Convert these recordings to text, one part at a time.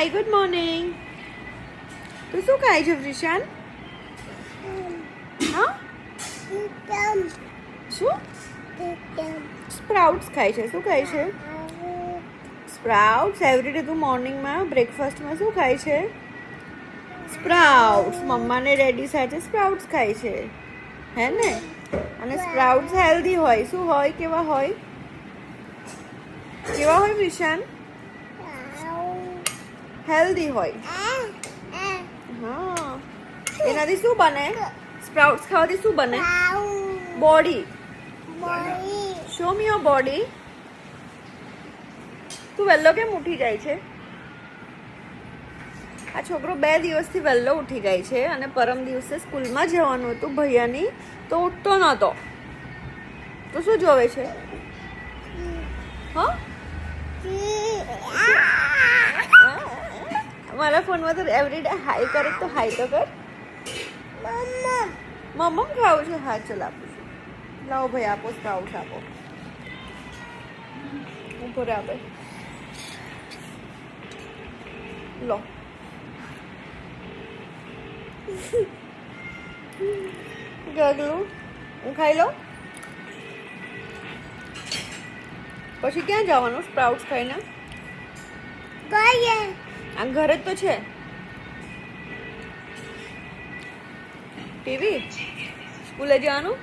Hi good morning. તું શું ખાય છે વિશાન? હા શું? સ્પ્રાઉટ્સ ખાય છે. શું ખાય છે? સ્પ્રાઉટ્સ. એવરીડે તું મોર્નિંગમાં બ્રેકફાસ્ટમાં શું ખાય છે? સ્પ્રાઉટ્સ. મમ્માને ડેડી સાથે સ્પ્રાઉટ્સ ખાય છે, હે ને? અને સ્પ્રાઉટ્સ હેલ્ધી હોય. શું હોય? કેવા હોય? કેવા હોય વિશાન? હેલ્ધી હોય. હા. એનાથી શું બને? સ્પ્રાઉટ્સ ખાવાથી શું બને? Body. Show me your body. તું વહેલો કેમ ઉઠી જાય છે? આ છોકરો 2 દિવસથી વહેલો ઉઠી જાય છે અને પરમ દિવસે સ્કૂલમાં જવાનું હતું ભૈયાની, તો ઉઠતો નહોતો. તો શું જોવે છે? હા, મારા ફોનમાં તો એવરીડે હાઈ કરે તો હાઈ તો કર. મમ્મમ ખાવું છે. હા ચલ આપું છું. લાવો ભાઈ, આપો સ્પ્રાઉટ્સ આપો. ઉપર આપે. લો. ગગલું હું ખાઈ લઉં. પછી ક્યાં જવાનું સ્પ્રાઉટ્સ ખાઈને? આ ઘરે જ તો છે. ટીવી સ્કૂલે જવાનું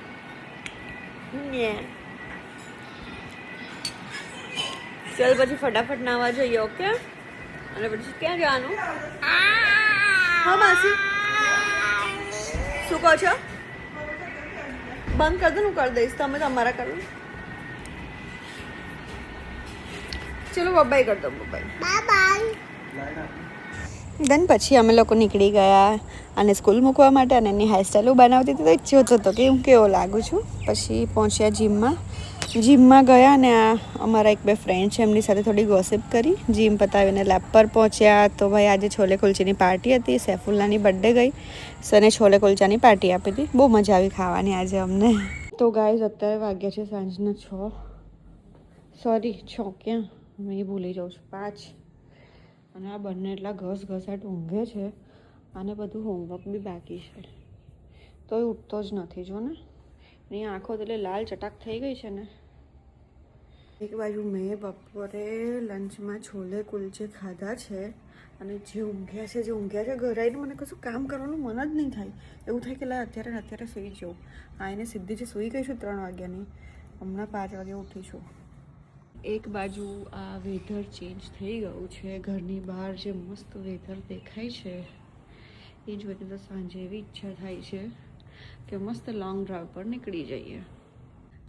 ને. ચલ પછી ફટાફટ નાવા જઈએ. ઓકે. અને પછી ક્યાં જવાનું? હા માસી શું કહો છો? બંધ કરી દો. હું કરી દઈશ. તમે તમારા કરો. ચલો બબાઈ કરી દો. બબાઈ. દેન પછી અમે લોકો નીકળી ગયા અને સ્કૂલ મૂકવા માટે. અને એની હેરસ્ટાઈલો બનાવતી હતી તો જ જોતો હતો કે હું કેવો લાગુ છું. પછી પહોંચ્યા જીમમાં ગયા અને આ અમારા 1-2 ફ્રેન્ડ છે, એમની સાથે થોડી ગોસિપ કરી. જીમ પતાવીને લેબ પર પહોંચ્યા તો ભાઈ આજે છોલે કુલચીની પાર્ટી હતી. સૈફુલ્લાની બર્થડે ગઈ, સને છોલે કુલચાની પાર્ટી આપી હતી. બહુ મજા આવી ખાવાની આજે અમને. તો ગાઈઝ અત્યારે વાગ્યા છે સાંજના 6. સોરી 6 ક્યાં, હું એ ભૂલી જાઉં છું, 5. અને આ બંને એટલા ઘસાટ ઊંઘે છે અને બધું હોમવર્ક બી બાકી છે, તોય ઉઠતો જ નથી. જો ને એની આંખો એટલે લાલ ચટાક થઈ ગઈ છે ને. એક બાજુ મેં બપોરે લંચમાં છોલે કુલચે ખાધા છે અને જે ઊંઘ્યા છે ઘરે આવીને મને કશું કામ કરવાનું મન જ નહીં થાય. એવું થાય કે લા અત્યારે સૂઈ જાઉં. આવીને સીધી જે સૂઈ ગઈ છું 3 વાગ્યાની. હમણાં 5 વાગે ઉઠી છું. એક બાજુ આ વેધર ચેન્જ થઈ ગયું છે, ઘરની બહાર જે મસ્ત વેધર દેખાય છે એ જોઈને તો સાંજે એવી ઈચ્છા થાય છે કે મસ્ત લોંગ ડ્રાઈવ પર નીકળી જઈએ.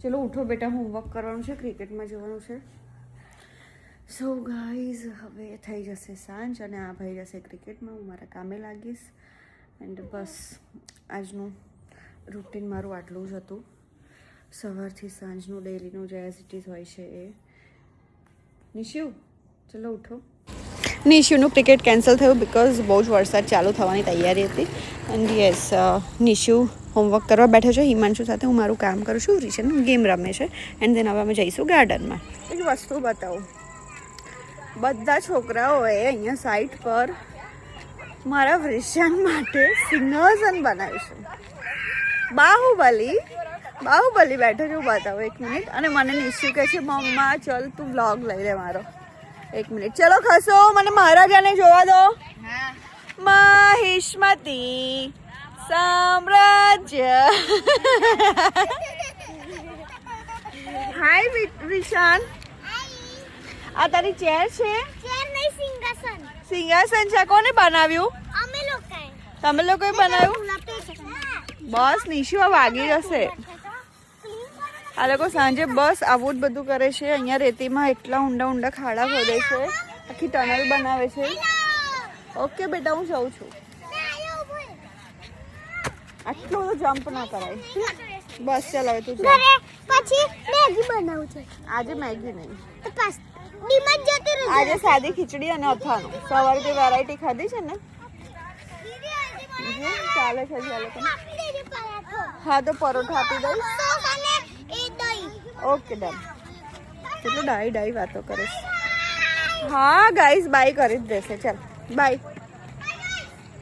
ચલો ઉઠો બેટા, હોમવર્ક કરવાનું છે, ક્રિકેટમાં જવાનું છે. સો ગાઈઝ હવે થઈ જશે સાંજ અને આ ભાઈ જશે ક્રિકેટમાં. હું મારા કામે લાગીશ. એન્ડ બસ આજનું રૂટીન મારું આટલું જ હતું. સવારથી સાંજનું ડેલીનું જે એઝ ઇટ ઇઝ હોય છે એ. નિશુ ચલો ઉઠો. નિશુનું ક્રિકેટ કેન્સલ થયું બિકોઝ બહુ જ વરસાદ ચાલુ થવાની તૈયારી હતી. એન્ડ યસ નિશુ હોમવર્ક કરવા બેઠો છે હિમાંશુ સાથે. હું મારું કામ કરું છું, રિશન ગેમ રમે છે. એન્ડ દેન હવે અમે જઈશું ગાર્ડનમાં. એક વસ્તુ બતાવું, બધા છોકરાઓએ અહીંયા સાઈડ પર મારા વિશાન માટે સિંહાસન બનાવ્યું છે. બાહુબલી બેઠો છું. બતાવો 1 મિનિટ. અને મને નિશુ કહે છે મમ્મા ચલ તું વ્લોગ લઈ લે મારો. 1 મિનિટ ચલો ખસો, મને મહારાજાને જોવા દો. મહિષ્મતી સામ્રાજ્ય. હાય વિશાન, આ તારી ચેર છે? સિંહાસન છે. કોને બનાવ્યું? તમે લોકોએ બનાવ્યું? બસ નિશુ આ વાગી જશે. આ લોકો સાંજે બસ આવું જ બધું કરે છે. અહીંયા રેતીમાં એટલા ઊંડા ખાડા ખોદે છે, આખી ટનલ બનાવે છે. ઓકે બેટા હું જઉં છું. આટલો બધો જમ્પ ના કરાય. બસ ચાલ હવે તું જા. પછી મેગી બનાવું છે. આજે મેગી નહીં, આજે સાદી ખીચડી અને અથાણું. સવારે જે વેરાયટી ખાધી છે ને ચાલે છે. હા તો પરોઠા આપી દઈશ. Okay done. કેટલું ડાઈ વાતો કરે છે. હા ગાઈસ બાય કરી જ દેશે. ચાલ બાય.